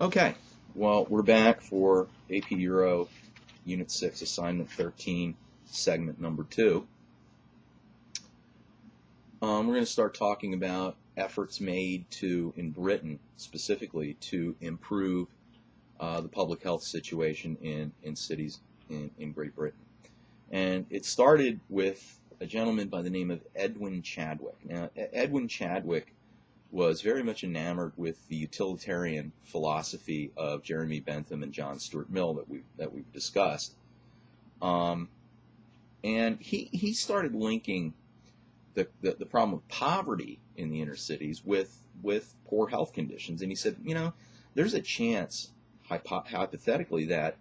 Okay, well, we're back for AP Euro Unit 6, Assignment 13, Segment Number 2. We're going to start talking about efforts made in Britain specifically, to improve the public health situation in cities in Great Britain. And it started with a gentleman by the name of Edwin Chadwick. Now, Edwin Chadwick was very much enamored with the utilitarian philosophy of Jeremy Bentham and John Stuart Mill that we've discussed, and he started linking the problem of poverty in the inner cities with poor health conditions, and he said, there's a chance, hypothetically, that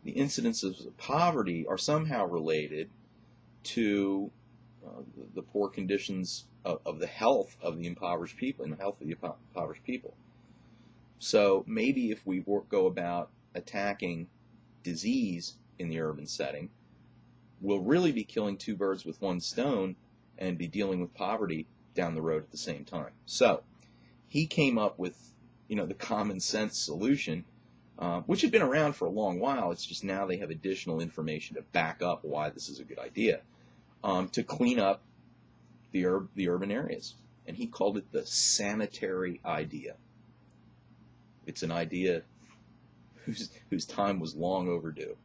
the incidences of poverty are somehow related to the poor conditions of the health of the impoverished people, and the health of the impoverished people. So maybe if we go about attacking disease in the urban setting, we'll really be killing two birds with one stone and be dealing with poverty down the road at the same time. So he came up with, the common sense solution, which had been around for a long while. It's just now they have additional information to back up why this is a good idea, to clean up the urban areas. And he called it the sanitary idea. It's an idea whose time was long overdue.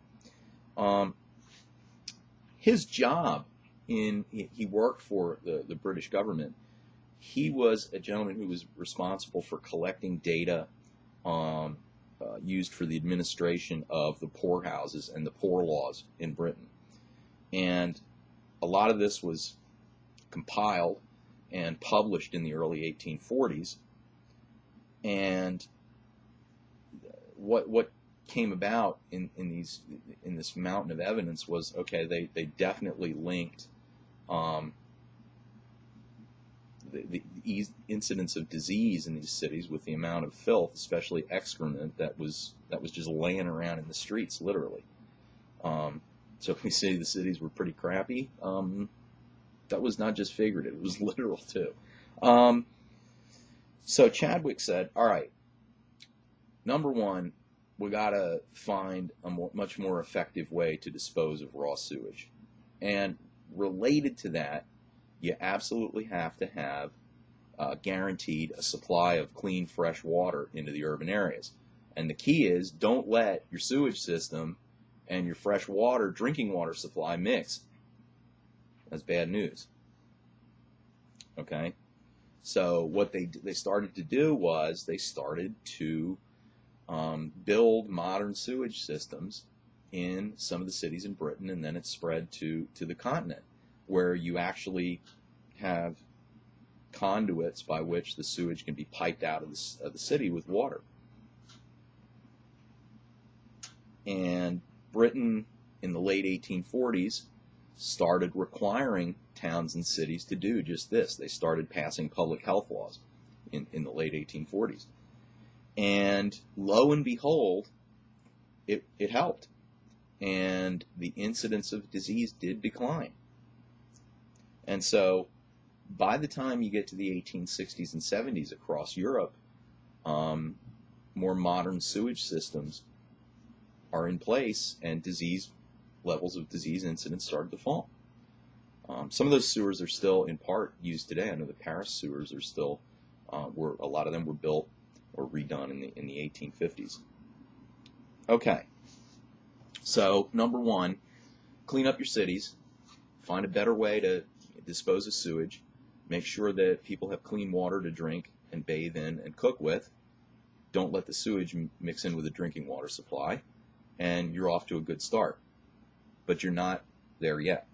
His job, he worked for the British government. He was a gentleman who was responsible for collecting data used for the administration of the poorhouses and the poor laws in Britain. And a lot of this was compiled and published in the early 1840s. And what came about in this mountain of evidence was, okay, they definitely linked the incidence of disease in these cities with the amount of filth, especially excrement, that was just laying around in the streets, literally. So if we say the cities were pretty crappy, that was not just figurative, it was literal too. So Chadwick said, all right, number one, we got to find a much more effective way to dispose of raw sewage. And related to that, you absolutely have to have guaranteed a supply of clean, fresh water into the urban areas. And the key is, don't let your sewage system and your fresh water, drinking water supply mix. That's bad news. Okay? So what they started to do was they started to build modern sewage systems in some of the cities in Britain, and then it spread to the continent, where you actually have conduits by which the sewage can be piped out of the city with water. And Britain, in the late 1840s, started requiring towns and cities to do just this. They started passing public health laws in the late 1840s. And lo and behold, it helped. And the incidence of disease did decline. And so by the time you get to the 1860s and 70s across Europe, more modern sewage systems are in place, and levels of disease incidence started to fall. Some of those sewers are still in part used today. I know the Paris sewers are still, a lot of them were built or redone in the 1850s. Okay, so number one, clean up your cities, find a better way to dispose of sewage, make sure that people have clean water to drink and bathe in and cook with. Don't let the sewage mix in with the drinking water supply, and you're off to a good start. But you're not there yet.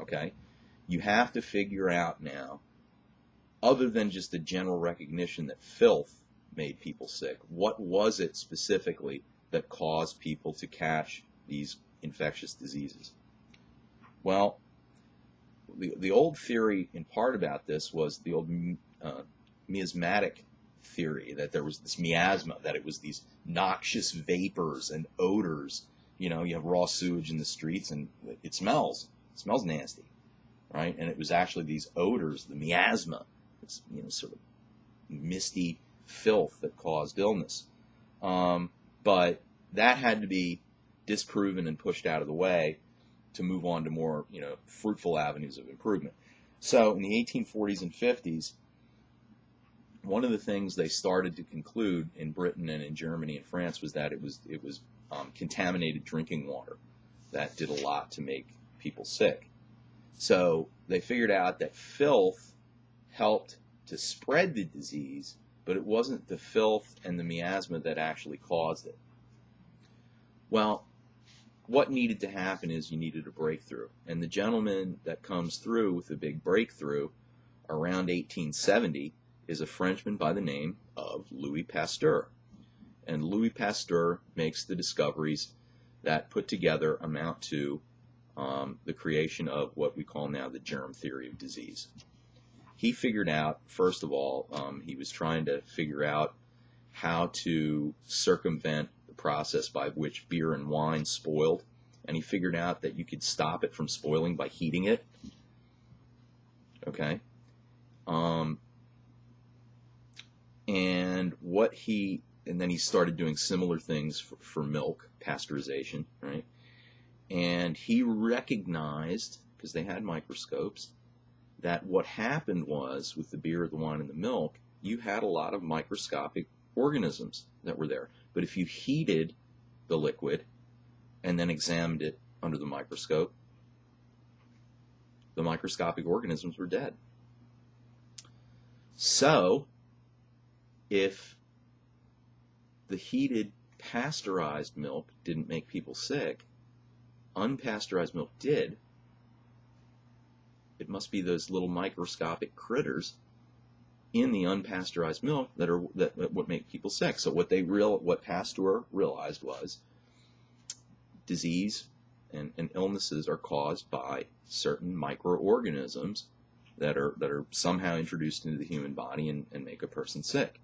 Okay? You have to figure out now, other than just the general recognition that filth made people sick, what was it specifically that caused people to catch these infectious diseases? Well, the old theory in part about this was the old miasmatic theory, that there was this miasma, that it was these noxious vapors and odors. You have raw sewage in the streets and it smells nasty, right? And it was actually these odors, the miasma, it's sort of misty filth that caused illness. But that had to be disproven and pushed out of the way to move on to more, fruitful avenues of improvement. So in the 1840s and 50s, one of the things they started to conclude in Britain and in Germany and France was that it was contaminated drinking water that did a lot to make people sick. So they figured out that filth helped to spread the disease, but it wasn't the filth and the miasma that actually caused it. Well, what needed to happen is you needed a breakthrough. And the gentleman that comes through with the big breakthrough around 1870 is a Frenchman by the name of Louis Pasteur. And Louis Pasteur makes the discoveries that put together amount to the creation of what we call now the germ theory of disease. He figured out, first of all, he was trying to figure out how to circumvent the process by which beer and wine spoiled, and he figured out that you could stop it from spoiling by heating it. Okay? And then he started doing similar things for milk, pasteurization, right? And he recognized, because they had microscopes, that what happened was with the beer, the wine, and the milk, you had a lot of microscopic organisms that were there. But if you heated the liquid and then examined it under the microscope, the microscopic organisms were dead. So, if the heated pasteurized milk didn't make people sick, unpasteurized milk did, it must be those little microscopic critters in the unpasteurized milk that what make people sick. So what Pasteur realized was disease and illnesses are caused by certain microorganisms that are somehow introduced into the human body and make a person sick.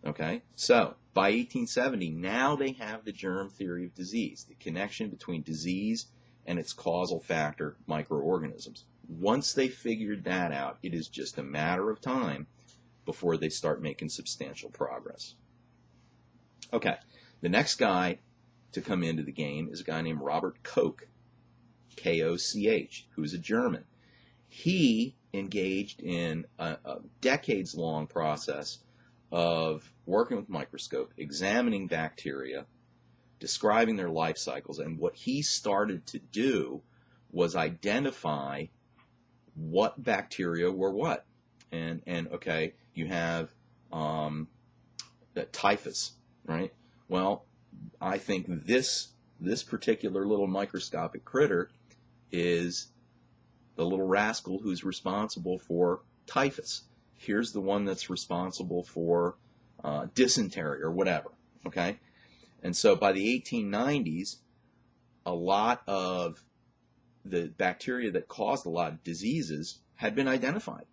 Okay, so by 1870, now they have the germ theory of disease, the connection between disease and its causal factor, microorganisms. Once they figured that out, it is just a matter of time before they start making substantial progress. Okay, the next guy to come into the game is a guy named Robert Koch, K-O-C-H, who's a German. He engaged in a decades-long process of working with microscope, examining bacteria, describing their life cycles, and what he started to do was identify what bacteria were what. And okay, you have the typhus, right? Well, I think this particular little microscopic critter is the little rascal who's responsible for typhus. Here's the one that's responsible for dysentery or whatever, okay? And so by the 1890s, a lot of the bacteria that caused a lot of diseases had been identified.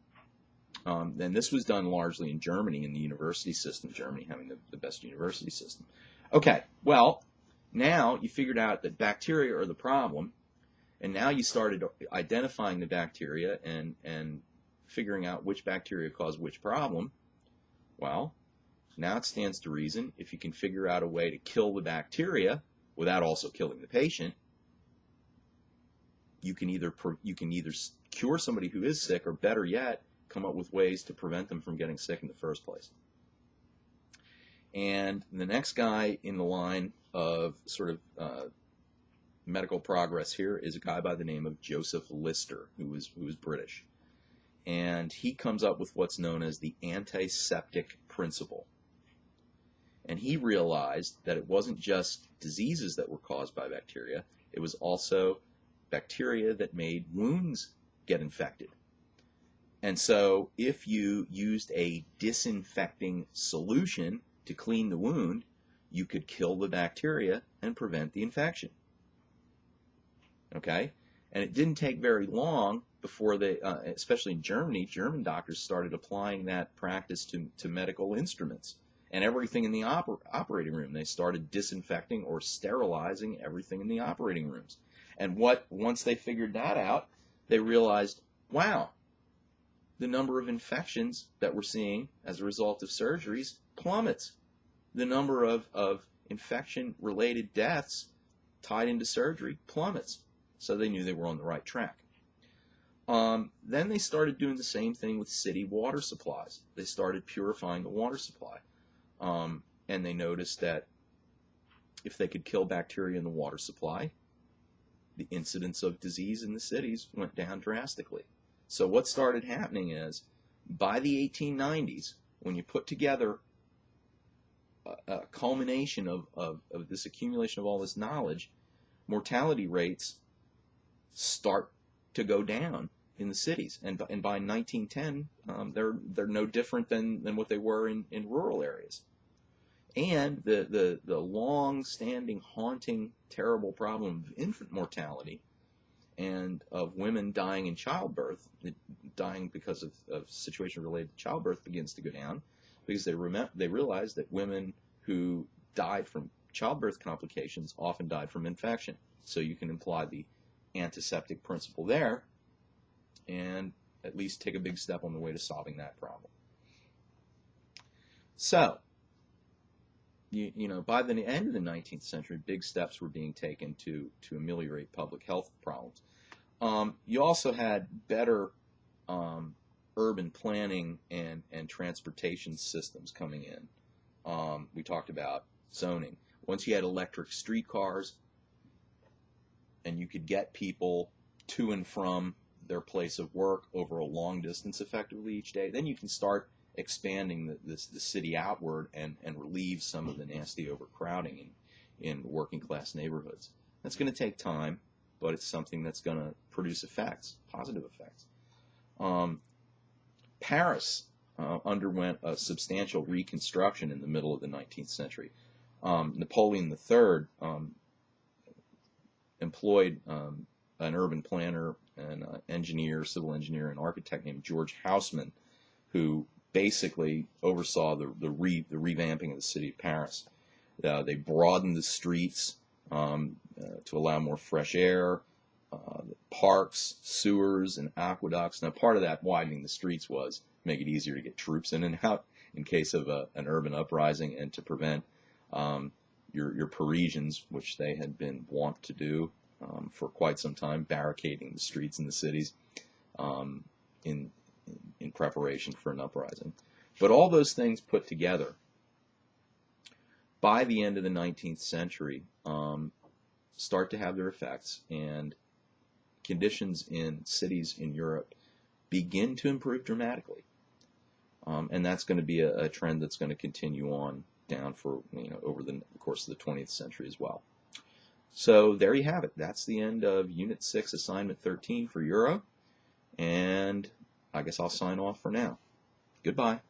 And this was done largely in Germany, in the university system, Germany having the best university system. Okay, well, now you figured out that bacteria are the problem, and now you started identifying the bacteria and figuring out which bacteria cause which problem. Well, now it stands to reason, if you can figure out a way to kill the bacteria without also killing the patient, you can either cure somebody who is sick, or better yet, come up with ways to prevent them from getting sick in the first place. And the next guy in the line of sort of medical progress here is a guy by the name of Joseph Lister, who was British. And he comes up with what's known as the antiseptic principle. And he realized that it wasn't just diseases that were caused by bacteria, it was also bacteria that made wounds get infected. And so if you used a disinfecting solution to clean the wound, you could kill the bacteria and prevent the infection. Okay? And it didn't take very long before they, especially in Germany, German doctors started applying that practice to medical instruments and everything in the operating room. They started disinfecting or sterilizing everything in the operating rooms. And once they figured that out, they realized, wow, the number of infections that we're seeing as a result of surgeries plummets. The number of infection-related deaths tied into surgery plummets. So they knew they were on the right track. Then they started doing the same thing with city water supplies. They started purifying the water supply. And they noticed that if they could kill bacteria in the water supply, the incidence of disease in the cities went down drastically. So what started happening is, by the 1890s, when you put together a culmination of this accumulation of all this knowledge, mortality rates start to go down in the cities. And by 1910, they're no different than what they were in rural areas. And the long-standing, haunting, terrible problem of infant mortality and of women dying in childbirth, dying because of situation related to childbirth, begins to go down, because they realized that women who died from childbirth complications often died from infection. So you can apply the antiseptic principle there and at least take a big step on the way to solving that problem. So, you know, by the end of the 19th century, big steps were being taken to ameliorate public health problems. You also had better urban planning and transportation systems coming in. We talked about zoning. Once you had electric streetcars and you could get people to and from their place of work over a long distance effectively each day, then you can start expanding the city outward and relieve some of the nasty overcrowding in working class neighborhoods. That's going to take time, but it's something that's going to produce effects, positive effects. Paris underwent a substantial reconstruction in the middle of the 19th century. Napoleon III employed an urban planner, an engineer, civil engineer, and architect named George Haussmann, who basically oversaw the revamping of the city of Paris. They broadened the streets to allow more fresh air, parks, sewers, and aqueducts. Now, part of that widening the streets was make it easier to get troops in and out in case of an urban uprising, and to prevent your Parisians, which they had been wont to do for quite some time, barricading the streets in the cities in preparation for an uprising. But all those things put together, by the end of the 19th century, start to have their effects, and conditions in cities in Europe begin to improve dramatically. And that's going to be a trend that's going to continue on down for, over the course of the 20th century as well. So there you have it. That's the end of Unit 6, Assignment 13 for Euro. And I guess I'll sign off for now. Goodbye.